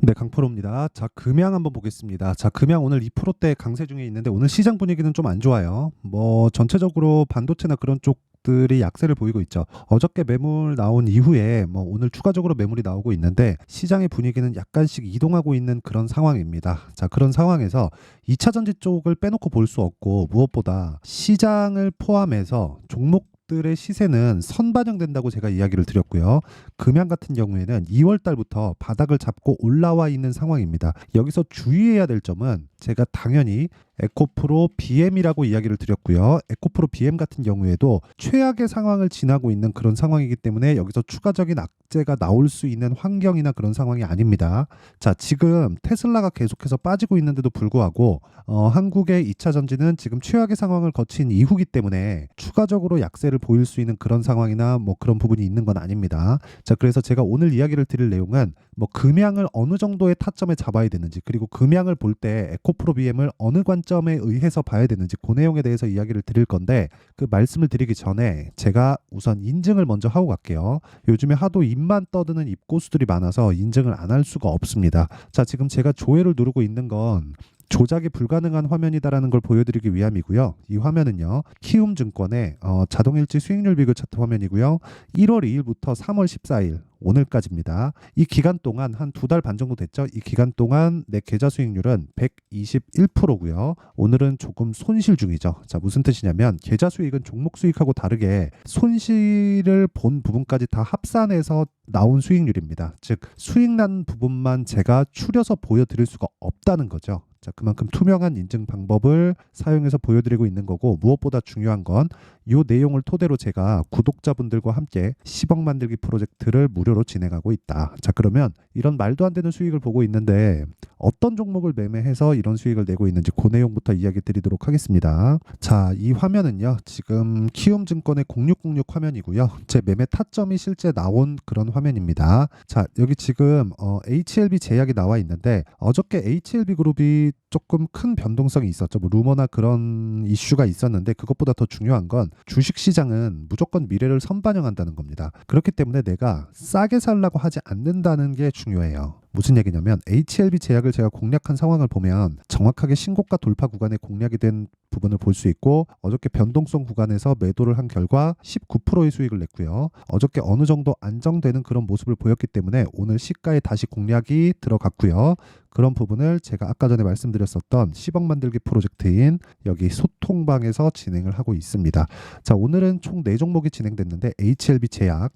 네, 강프로입니다. 자, 금양 한번 보겠습니다. 자, 금양 오늘 2%대 강세 중에 있는데 오늘 시장 분위기는 좀 안 좋아요. 뭐 전체적으로 반도체나 그런 쪽들이 약세를 보이고 있죠. 어저께 매물 나온 이후에 뭐 오늘 추가적으로 매물이 나오고 있는데 시장의 분위기는 약간씩 이동하고 있는 그런 상황입니다. 자, 그런 상황에서 2차 전지 쪽을 빼놓고 볼 수 없고 무엇보다 시장을 포함해서 종목들의 시세는 선반영된다고 제가 이야기를 드렸고요. 금양 같은 경우에는 2월 달부터 바닥을 잡고 올라와 있는 상황입니다. 여기서 주의해야 될 점은 제가 당연히 에코프로 BM이라고 이야기를 드렸고요. 에코프로 BM 같은 경우에도 최악의 상황을 지나고 있는 그런 상황이기 때문에 여기서 추가적인 악재가 나올 수 있는 환경이나 그런 상황이 아닙니다. 자, 지금 테슬라가 계속해서 빠지고 있는데도 불구하고 한국의 2차 전지는 지금 최악의 상황을 거친 이후기 때문에 추가적으로 약세를 보일 수 있는 그런 상황이나 뭐 그런 부분이 있는 건 아닙니다. 자, 그래서 제가 오늘 이야기를 드릴 내용은 뭐 금양을 어느 정도의 타점에 잡아야 되는지, 그리고 금양을 볼 때 에코프로 BM을 어느 관점에 의해서 봐야 되는지 그 내용에 대해서 이야기를 드릴 건데, 그 말씀을 드리기 전에 제가 우선 인증을 먼저 하고 갈게요. 요즘에 하도 입만 떠드는 입고수들이 많아서 인증을 안 할 수가 없습니다. 자, 지금 제가 조회를 누르고 있는 건 조작이 불가능한 화면이다라는 걸 보여드리기 위함이고요. 이 화면은요, 키움증권의 자동일지 수익률 비교 차트 화면이고요. 1월 2일부터 3월 14일 오늘까지입니다. 이 기간 동안 한 두 달 반 정도 됐죠. 이 기간 동안 내 계좌 수익률은 121%고요. 오늘은 조금 손실 중이죠. 자, 무슨 뜻이냐면 계좌 수익은 종목 수익하고 다르게 손실을 본 부분까지 다 합산해서 나온 수익률입니다. 즉 수익 난 부분만 제가 추려서 보여드릴 수가 없다는 거죠. 자, 그만큼 투명한 인증 방법을 사용해서 보여드리고 있는 거고, 무엇보다 중요한 건 이 내용을 토대로 제가 구독자분들과 함께 10억 만들기 프로젝트를 무료로 진행하고 있다. 자, 그러면 이런 말도 안 되는 수익을 보고 있는데 어떤 종목을 매매해서 이런 수익을 내고 있는지 그 내용부터 이야기 드리도록 하겠습니다. 자, 이 화면은요, 지금 키움증권의 0606 화면이고요. 제 매매 타점이 실제 나온 그런 화면입니다. 자, 여기 지금 HLB 제약이 나와 있는데 어저께 HLB 그룹이 조금 큰 변동성이 있었죠. 뭐 루머나 그런 이슈가 있었는데, 그것보다 더 중요한 건 주식시장은 무조건 미래를 선반영한다는 겁니다. 그렇기 때문에 내가 싸게 살라고 하지 않는다는 게 중요해요. 무슨 얘기냐면 HLB 제약을 제가 공략한 상황을 보면 정확하게 신고가 돌파 구간에 공략이 된 부분을 볼 수 있고, 어저께 변동성 구간에서 매도를 한 결과 19%의 수익을 냈고요. 어저께 어느 정도 안정되는 그런 모습을 보였기 때문에 오늘 시가에 다시 공략이 들어갔고요. 그런 부분을 제가 아까 전에 말씀드렸었던 10억 만들기 프로젝트인 여기 소통방에서 진행을 하고 있습니다. 자, 오늘은 총 4종목이 진행됐는데 HLB 제약,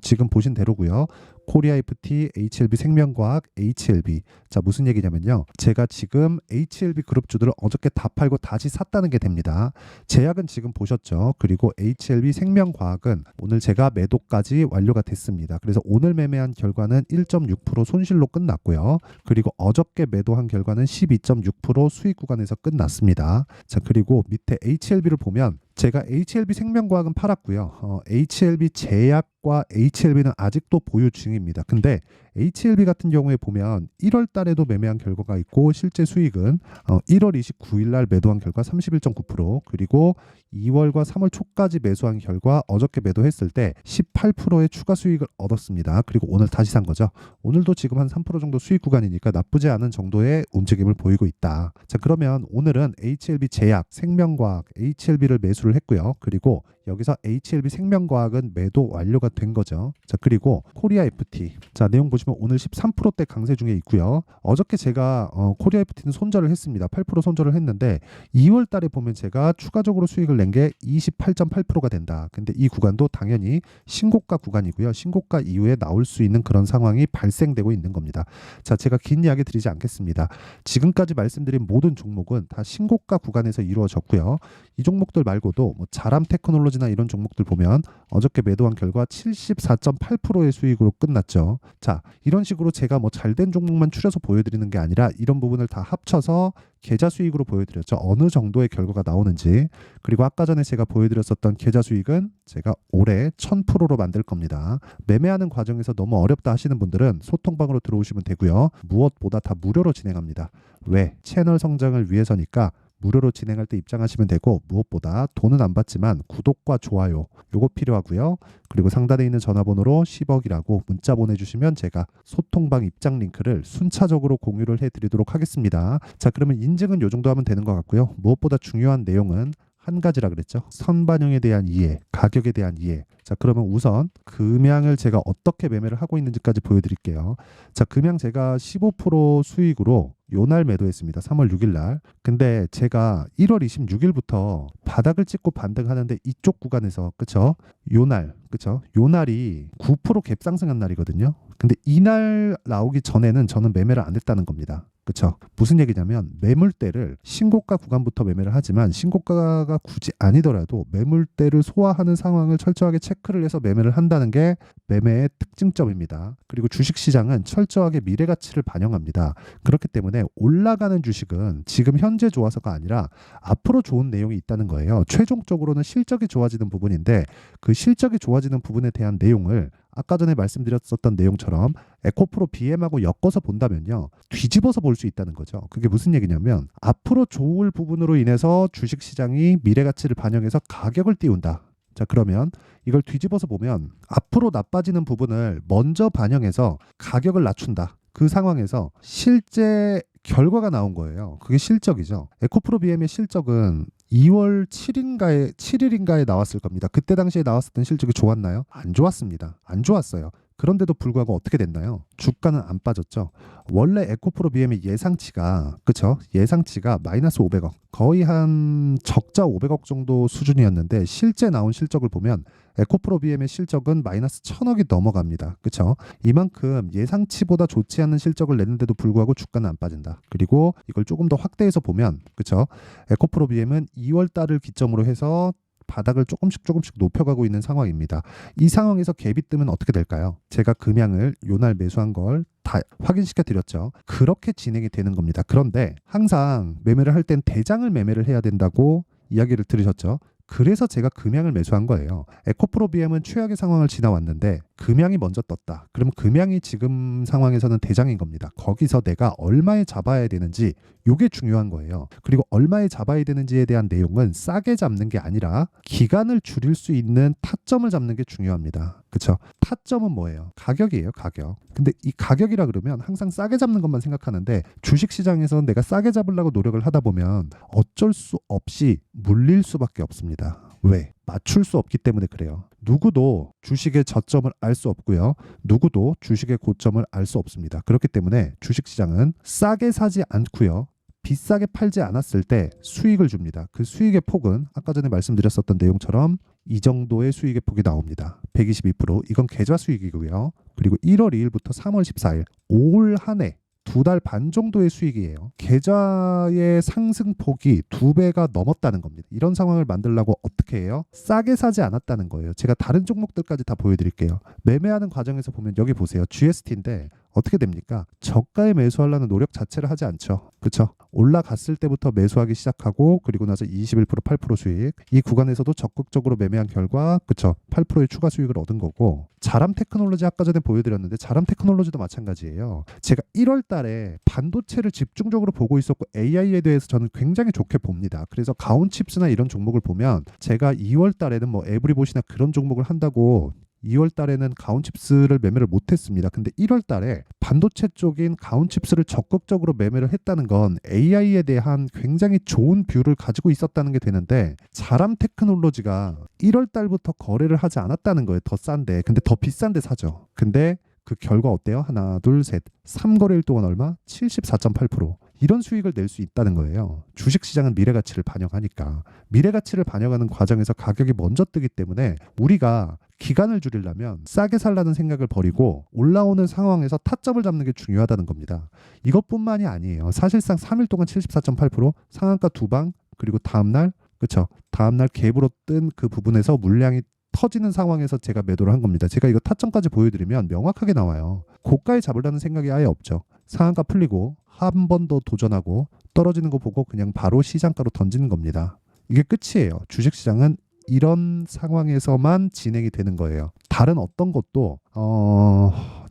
지금 보신 대로고요. 코리아 FT, HLB 생명과학, HLB. 자, 무슨 얘기냐면요, 제가 지금 HLB 그룹주들을 어저께 다 팔고 다시 샀다는 게 됩니다. 제약은 지금 보셨죠. 그리고 HLB 생명과학은 오늘 제가 매도까지 완료가 됐습니다. 그래서 오늘 매매한 결과는 1.6% 손실로 끝났고요. 그리고 어저께 매도한 결과는 12.6% 수익 구간에서 끝났습니다. 자, 그리고 밑에 HLB를 보면 제가 HLB 생명과학은 팔았고요. HLB 제약과 HLB는 아직도 보유 중입니다. 근데 HLB 같은 경우에 보면 1월 달에도 매매한 결과가 있고, 실제 수익은 1월 29일 날 매도한 결과 31.9%, 그리고 2월과 3월 초까지 매수한 결과 어저께 매도했을 때 18%의 추가 수익을 얻었습니다. 그리고 오늘 다시 산 거죠. 오늘도 지금 한 3% 정도 수익 구간이니까 나쁘지 않은 정도의 움직임을 보이고 있다. 자, 그러면 오늘은 HLB 제약, 생명과학, HLB를 매수를 했고요. 그리고 여기서 HLB 생명과학은 매도 완료가 된 거죠. 자, 그리고 코리아 FT. 자, 내용 보시면 오늘 13%대 강세 중에 있고요. 어저께 제가 코리아 FT는 손절을 했습니다. 8% 손절을 했는데 2월 달에 보면 제가 추가적으로 수익을 낸 게 28.8%가 된다. 근데 이 구간도 당연히 신고가 구간이고요. 신고가 이후에 나올 수 있는 그런 상황이 발생되고 있는 겁니다. 자, 제가 긴 이야기 드리지 않겠습니다. 지금까지 말씀드린 모든 종목은 다 신고가 구간에서 이루어졌고요. 이 종목들 말고도 뭐 자람 테크놀로지나 이런 종목들 보면 어저께 매도한 결과 74.8%의 수익으로 끝났죠. 자, 이런 식으로 제가 뭐 잘된 종목만 추려서 보여드리는 게 아니라 이런 부분을 다 합쳐서 계좌 수익으로 보여드렸죠. 어느 정도의 결과가 나오는지. 그리고 아까 전에 제가 보여드렸었던 계좌 수익은 제가 올해 1000%로 만들 겁니다. 매매하는 과정에서 너무 어렵다 하시는 분들은 소통방으로 들어오시면 되고요. 무엇보다 다 무료로 진행합니다. 왜? 채널 성장을 위해서니까 무료로 진행할 때 입장하시면 되고, 무엇보다 돈은 안 받지만 구독과 좋아요 요거 필요하고요. 그리고 상단에 있는 전화번호로 10억이라고 문자 보내주시면 제가 소통방 입장 링크를 순차적으로 공유를 해드리도록 하겠습니다. 자, 그러면 인증은 요 정도 하면 되는 것 같고요. 무엇보다 중요한 내용은 한 가지라 그랬죠. 선반영에 대한 이해, 가격에 대한 이해. 자, 그러면 우선 금양을 제가 어떻게 매매를 하고 있는지까지 보여드릴게요. 자, 금양 제가 15% 수익으로 요날 매도했습니다. 3월 6일 날. 근데 제가 1월 26일부터 바닥을 찍고 반등하는데 이쪽 구간에서, 그쵸? 요날, 그쵸? 요날이 9% 갭상승한 날이거든요. 근데 이날 나오기 전에는 저는 매매를 안 했다는 겁니다. 그쵸? 무슨 얘기냐면 매물대를 신고가 구간부터 매매를 하지만 신고가가 굳이 아니더라도 매물대를 소화하는 상황을 철저하게 체크를 해서 매매를 한다는 게 매매의 특징점입니다. 그리고 주식시장은 철저하게 미래가치를 반영합니다. 그렇기 때문에 올라가는 주식은 지금 현재 좋아서가 아니라 앞으로 좋은 내용이 있다는 거예요. 최종적으로는 실적이 좋아지는 부분인데 그 실적이 좋아지는 부분에 대한 내용을 아까 전에 말씀드렸었던 내용처럼 에코프로 BM하고 엮어서 본다면요, 뒤집어서 볼 수 있다는 거죠. 그게 무슨 얘기냐면 앞으로 좋을 부분으로 인해서 주식시장이 미래가치를 반영해서 가격을 띄운다. 자, 그러면 이걸 뒤집어서 보면 앞으로 나빠지는 부분을 먼저 반영해서 가격을 낮춘다. 그 상황에서 실제 결과가 나온 거예요. 그게 실적이죠. 에코프로 BM의 실적은 2월 7일인가에 나왔을 겁니다. 그때 당시에 나왔었던 실적이 좋았나요? 안 좋았습니다. 안 좋았어요. 그런데도 불구하고 어떻게 됐나요? 주가는 안 빠졌죠. 원래 에코프로 BM의 예상치가, 그쵸? 예상치가 마이너스 500억, 거의 한 적자 500억 정도 수준이었는데 실제 나온 실적을 보면 에코프로 BM의 실적은 마이너스 1000억이 넘어갑니다. 그쵸? 이만큼 예상치보다 좋지 않은 실적을 냈는데도 불구하고 주가는 안 빠진다. 그리고 이걸 조금 더 확대해서 보면, 그쵸? 에코프로 BM은 2월 달을 기점으로 해서 바닥을 조금씩 높여가고 있는 상황입니다. 이 상황에서 갭이 뜨면 어떻게 될까요? 제가 금양을 요날 매수한 걸 다 확인시켜 드렸죠. 그렇게 진행이 되는 겁니다. 그런데 항상 매매를 할 땐 대장을 매매를 해야 된다고 이야기를 들으셨죠? 그래서 제가 금양을 매수한 거예요. 에코프로 BM은 최악의 상황을 지나왔는데 금양이 먼저 떴다. 그럼 금양이 지금 상황에서는 대장인 겁니다. 거기서 내가 얼마에 잡아야 되는지, 이게 중요한 거예요. 그리고 얼마에 잡아야 되는지에 대한 내용은 싸게 잡는 게 아니라 기간을 줄일 수 있는 타점을 잡는 게 중요합니다. 그렇죠? 타점은 뭐예요? 가격이에요, 가격. 근데 이 가격이라 그러면 항상 싸게 잡는 것만 생각하는데 주식시장에서 내가 싸게 잡으려고 노력을 하다 보면 어쩔 수 없이 물릴 수밖에 없습니다. 왜? 맞출 수 없기 때문에 그래요. 누구도 주식의 저점을 알 수 없고요. 누구도 주식의 고점을 알 수 없습니다. 그렇기 때문에 주식시장은 싸게 사지 않고요. 비싸게 팔지 않았을 때 수익을 줍니다. 그 수익의 폭은 아까 전에 말씀드렸었던 내용처럼 이 정도의 수익의 폭이 나옵니다. 122%. 이건 계좌 수익이고요. 그리고 1월 2일부터 3월 14일 올 한 해 2달 반 정도의 수익이에요. 계좌의 상승폭이 2배가 넘었다는 겁니다. 이런 상황을 만들려고 어떻게 해요? 싸게 사지 않았다는 거예요. 제가 다른 종목들까지 다 보여드릴게요. 매매하는 과정에서 보면 여기 보세요. GST인데 어떻게 됩니까? 저가에 매수하려는 노력 자체를 하지 않죠. 그렇죠? 올라갔을 때부터 매수하기 시작하고 그리고 나서 21% 8% 수익, 이 구간에서도 적극적으로 매매한 결과, 그렇죠? 8%의 추가 수익을 얻은 거고, 자람 테크놀로지 아까 전에 보여드렸는데 자람 테크놀로지도 마찬가지예요. 제가 1월 달에 반도체를 집중적으로 보고 있었고 AI에 대해서 저는 굉장히 좋게 봅니다. 그래서 가온칩스나 이런 종목을 보면 제가 2월 달에는 뭐 에브리봇이나 그런 종목을 한다고 2월 달에는 가온칩스를 매매를 못했습니다. 근데 1월 달에 반도체 쪽인 가온칩스를 적극적으로 매매를 했다는 건 AI에 대한 굉장히 좋은 뷰를 가지고 있었다는 게 되는데, 자람 테크놀로지가 1월 달부터 거래를 하지 않았다는 거예요. 더 싼데. 근데 더 비싼데 사죠. 근데 그 결과 어때요? 하나, 둘, 셋. 3거래일 동안 얼마? 74.8%. 이런 수익을 낼 수 있다는 거예요. 주식시장은 미래가치를 반영하니까. 미래가치를 반영하는 과정에서 가격이 먼저 뜨기 때문에 우리가 기간을 줄이려면 싸게 살라는 생각을 버리고 올라오는 상황에서 타점을 잡는 게 중요하다는 겁니다. 이것뿐만이 아니에요. 사실상 3일 동안 74.8%, 상한가 2방, 그리고 다음날, 그렇죠? 다음날 갭으로 뜬 그 부분에서 물량이 터지는 상황에서 제가 매도를 한 겁니다. 제가 이거 타점까지 보여드리면 명확하게 나와요. 고가에 잡으려는 생각이 아예 없죠. 상한가 풀리고 한 번 더 도전하고 떨어지는 거 보고 그냥 바로 시장가로 던지는 겁니다. 이게 끝이에요. 주식시장은 이런 상황에서만 진행이 되는 거예요. 다른 어떤 것도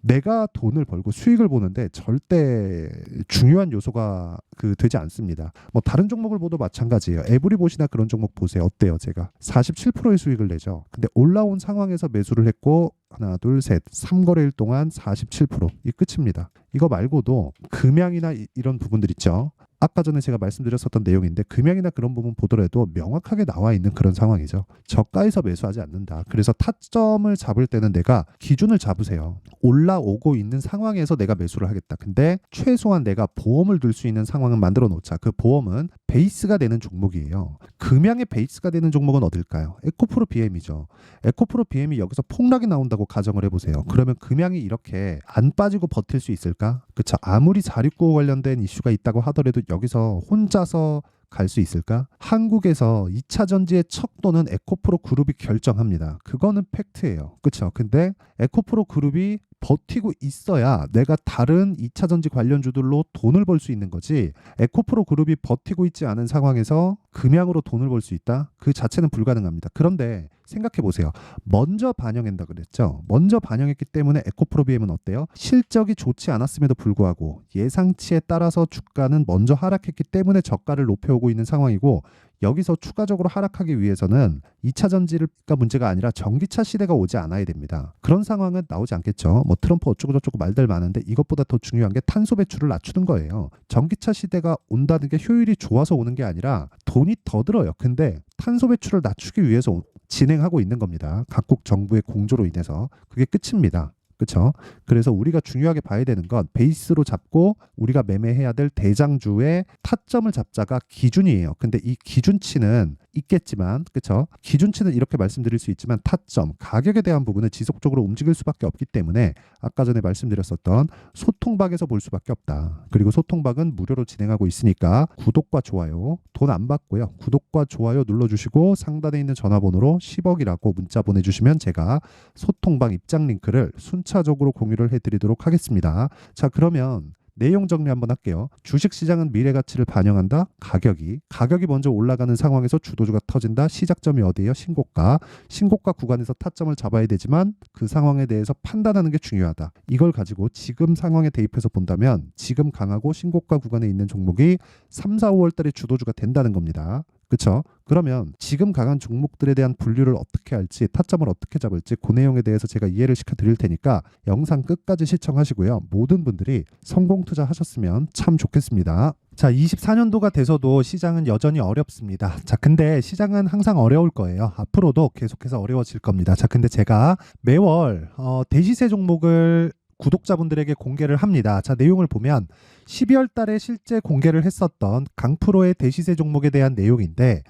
내가 돈을 벌고 수익을 보는데 절대 중요한 요소가 되지 않습니다. 뭐 다른 종목을 보도 마찬가지예요. 에브리봇이나 그런 종목 보세요. 어때요? 제가 47%의 수익을 내죠. 근데 올라온 상황에서 매수를 했고 하나, 둘, 셋, 3거래일 동안 47%. 이 끝입니다. 이거 말고도 금양이나 이런 부분들 있죠. 아까 전에 제가 말씀드렸었던 내용인데 금양이나 그런 부분 보더라도 명확하게 나와 있는 그런 상황이죠. 저가에서 매수하지 않는다. 그래서 타점을 잡을 때는 내가 기준을 잡으세요. 올라오고 있는 상황에서 내가 매수를 하겠다. 근데 최소한 내가 보험을 들 수 있는 상황은 만들어 놓자. 그 보험은 베이스가 되는 종목이에요. 금양의 베이스가 되는 종목은 어딜까요? 에코프로 BM이죠. 에코프로 BM이 여기서 폭락이 나온다고 가정을 해보세요. 그러면 금양이 이렇게 안 빠지고 버틸 수 있을까? 그쵸. 아무리 469 관련된 이슈가 있다고 하더라도 여기서 혼자서 갈 수 있을까? 한국에서 2차 전지의 척도는 에코프로 그룹이 결정합니다. 그거는 팩트예요. 그쵸? 근데 에코프로 그룹이 버티고 있어야 내가 다른 2차 전지 관련주들로 돈을 벌 수 있는 거지, 에코프로 그룹이 버티고 있지 않은 상황에서 금양으로 돈을 벌 수 있다? 그 자체는 불가능합니다. 그런데 생각해 보세요. 먼저 반영한다 그랬죠. 먼저 반영했기 때문에 에코프로 BM은 어때요? 실적이 좋지 않았음에도 불구하고 예상치에 따라서 주가는 먼저 하락했기 때문에 저가를 높여오고 있는 상황이고, 여기서 추가적으로 하락하기 위해서는 2차 전지가 문제가 아니라 전기차 시대가 오지 않아야 됩니다. 그런 상황은 나오지 않겠죠. 뭐 트럼프 어쩌고 저쩌고 말들 많은데 이것보다 더 중요한 게 탄소 배출을 낮추는 거예요. 전기차 시대가 온다는 게 효율이 좋아서 오는 게 아니라 돈이 더 들어요. 근데 탄소 배출을 낮추기 위해서 진행하고 있는 겁니다. 각국 정부의 공조로 인해서. 그게 끝입니다. 그렇죠? 그래서 우리가 중요하게 봐야 되는 건 베이스로 잡고 우리가 매매해야 될 대장주의 타점을 잡자가 기준이에요. 근데 이 기준치는 있겠지만, 그렇죠? 기준치는 이렇게 말씀드릴 수 있지만 타점, 가격에 대한 부분은 지속적으로 움직일 수밖에 없기 때문에 아까 전에 말씀드렸었던 소통박에서 볼 수밖에 없다. 그리고 소통박은 무료로 진행하고 있으니까 구독과 좋아요, 돈 안 받고요. 구독과 좋아요 눌러주시고 상단에 있는 전화번호로 10억이라고 문자 보내주시면 제가 소통박 입장 링크를 순차적으로 공유를 해드리도록 하겠습니다. 자, 그러면 내용 정리 한번 할게요. 주식시장은 미래가치를 반영한다. 가격이 먼저 올라가는 상황에서 주도주가 터진다. 시작점이 어디예요? 신고가. 신고가 구간에서 타점을 잡아야 되지만 그 상황에 대해서 판단하는 게 중요하다. 이걸 가지고 지금 상황에 대입해서 본다면 지금 강하고 신고가 구간에 있는 종목이 3, 4, 5월 달에 주도주가 된다는 겁니다. 그렇죠? 그러면 지금 강한 종목들에 대한 분류를 어떻게 할지, 타점을 어떻게 잡을지 그 내용에 대해서 제가 이해를 시켜드릴 테니까 영상 끝까지 시청하시고요. 모든 분들이 성공 투자하셨으면 참 좋겠습니다. 자, 24년도가 돼서도 시장은 여전히 어렵습니다. 자, 근데 시장은 항상 어려울 거예요. 앞으로도 계속해서 어려워질 겁니다. 자, 근데 제가 매월 대시세 종목을 구독자분들에게 공개를 합니다. 자, 내용을 보면 12월 달에 실제 공개를 했었던 강프로의 대시세 종목에 대한 내용인데,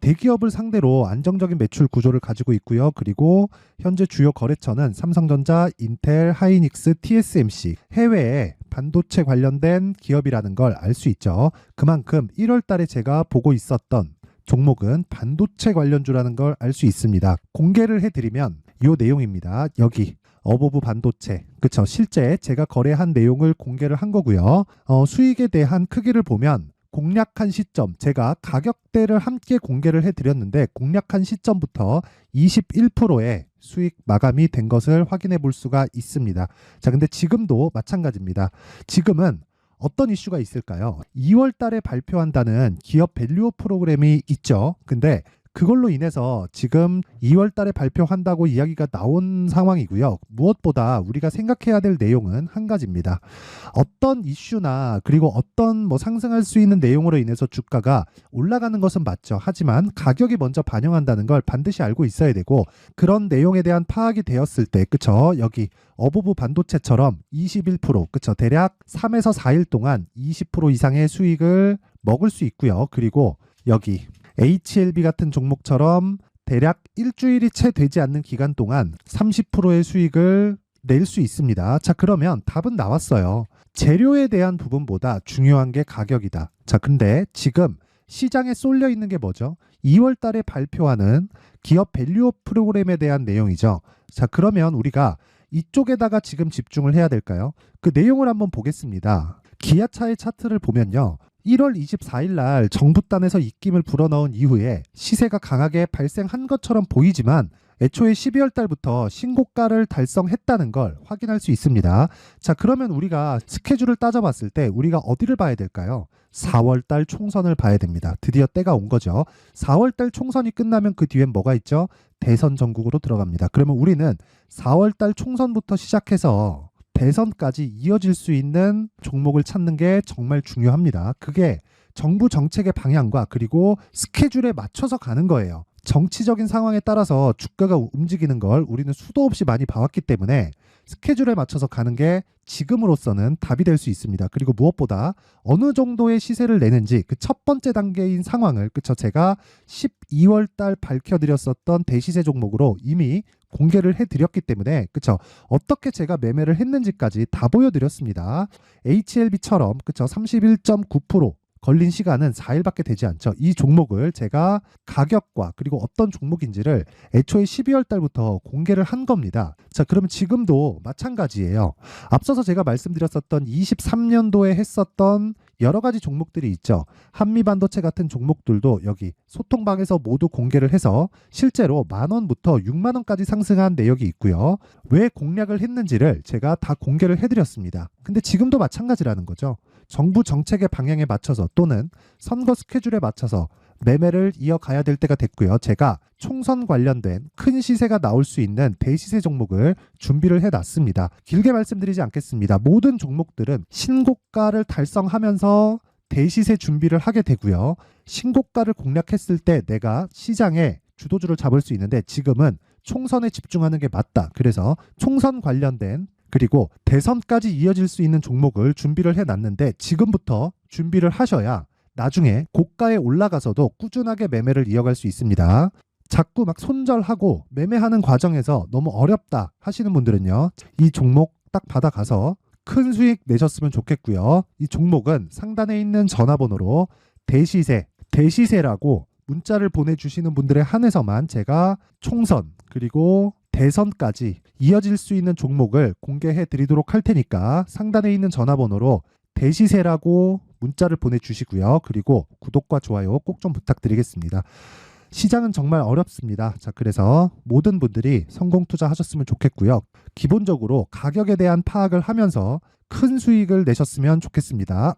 대기업을 상대로 안정적인 매출 구조를 가지고 있고요. 그리고 현재 주요 거래처는 삼성전자, 인텔, 하이닉스, TSMC, 해외에 반도체 관련된 기업이라는 걸 알 수 있죠. 그만큼 1월 달에 제가 보고 있었던 종목은 반도체 관련주라는 걸 알 수 있습니다. 공개를 해드리면 이 내용입니다. 여기 어보브 반도체, 그쵸? 실제 제가 거래한 내용을 공개를 한 거고요. 수익에 대한 크기를 보면 공략한 시점, 제가 가격대를 함께 공개를 해드렸는데 공략한 시점부터 21%의 수익 마감이 된 것을 확인해 볼 수가 있습니다. 자, 근데 지금도 마찬가지입니다. 지금은 어떤 이슈가 있을까요? 2월 달에 발표한다는 기업 밸류업 프로그램이 있죠. 근데 그걸로 인해서 지금 2월 달에 발표한다고 이야기가 나온 상황이고요. 무엇보다 우리가 생각해야 될 내용은 한 가지입니다. 어떤 이슈나 그리고 어떤 상승할 수 있는 내용으로 인해서 주가가 올라가는 것은 맞죠. 하지만 가격이 먼저 반영한다는 걸 반드시 알고 있어야 되고, 그런 내용에 대한 파악이 되었을 때, 그쵸? 여기 어보브 반도체처럼 21%, 그쵸? 대략 3에서 4일 동안 20% 이상의 수익을 먹을 수 있고요. 그리고 여기 HLB 같은 종목처럼 대략 일주일이 채 되지 않는 기간 동안 30%의 수익을 낼 수 있습니다. 자, 그러면 답은 나왔어요. 재료에 대한 부분보다 중요한 게 가격이다. 자, 근데 지금 시장에 쏠려 있는 게 뭐죠? 2월 달에 발표하는 기업 밸류업 프로그램에 대한 내용이죠. 자, 그러면 우리가 이쪽에다가 지금 집중을 해야 될까요? 그 내용을 한번 보겠습니다. 기아차의 차트를 보면요. 1월 24일 날 정부단에서 입김을 불어넣은 이후에 시세가 강하게 발생한 것처럼 보이지만 애초에 12월 달부터 신고가를 달성했다는 걸 확인할 수 있습니다. 자, 그러면 우리가 스케줄을 따져봤을 때 우리가 어디를 봐야 될까요? 4월 달 총선을 봐야 됩니다. 드디어 때가 온 거죠. 4월 달 총선이 끝나면 그 뒤엔 뭐가 있죠? 대선 전국으로 들어갑니다. 그러면 우리는 4월 달 총선부터 시작해서 대선까지 이어질 수 있는 종목을 찾는 게 정말 중요합니다. 그게 정부 정책의 방향과 그리고 스케줄에 맞춰서 가는 거예요. 정치적인 상황에 따라서 주가가 움직이는 걸 우리는 수도 없이 많이 봐왔기 때문에 스케줄에 맞춰서 가는 게 지금으로서는 답이 될 수 있습니다. 그리고 무엇보다 어느 정도의 시세를 내는지 그 첫 번째 단계인 상황을 그쵸 제가 12월 달 밝혀드렸었던 대시세 종목으로 이미 공개를 해드렸기 때문에 그쵸 어떻게 제가 매매를 했는지까지 다 보여드렸습니다. HLB처럼 그쵸 31.9% 걸린 시간은 4일밖에 되지 않죠. 이 종목을 제가 가격과 그리고 어떤 종목인지를 애초에 12월 달부터 공개를 한 겁니다. 자, 그러면 지금도 마찬가지예요. 앞서서 제가 말씀드렸었던 23년도에 했었던 여러 가지 종목들이 있죠. 한미반도체 같은 종목들도 여기 소통방에서 모두 공개를 해서 실제로 10,000원부터 60,000원까지 상승한 내역이 있고요. 왜 공략을 했는지를 제가 다 공개를 해드렸습니다. 근데 지금도 마찬가지라는 거죠. 정부 정책의 방향에 맞춰서 또는 선거 스케줄에 맞춰서 매매를 이어가야 될 때가 됐고요. 제가 총선 관련된 큰 시세가 나올 수 있는 대시세 종목을 준비를 해놨습니다. 길게 말씀드리지 않겠습니다. 모든 종목들은 신고가를 달성하면서 대시세 준비를 하게 되고요. 신고가를 공략했을 때 내가 시장에 주도주를 잡을 수 있는데 지금은 총선에 집중하는 게 맞다. 그래서 총선 관련된 그리고 대선까지 이어질 수 있는 종목을 준비를 해놨는데 지금부터 준비를 하셔야 나중에 고가에 올라가서도 꾸준하게 매매를 이어갈 수 있습니다. 자꾸 막 손절하고 매매하는 과정에서 너무 어렵다 하시는 분들은요. 이 종목 딱 받아가서 큰 수익 내셨으면 좋겠고요. 이 종목은 상단에 있는 전화번호로 대시세라고 문자를 보내주시는 분들에 한해서만 제가 총선 그리고 대선까지 이어질 수 있는 종목을 공개해 드리도록 할 테니까 상단에 있는 전화번호로 대시세라고 문자를 보내주시고요. 그리고 구독과 좋아요 꼭 좀 부탁드리겠습니다. 시장은 정말 어렵습니다. 자, 그래서 모든 분들이 성공 투자하셨으면 좋겠고요. 기본적으로 가격에 대한 파악을 하면서 큰 수익을 내셨으면 좋겠습니다.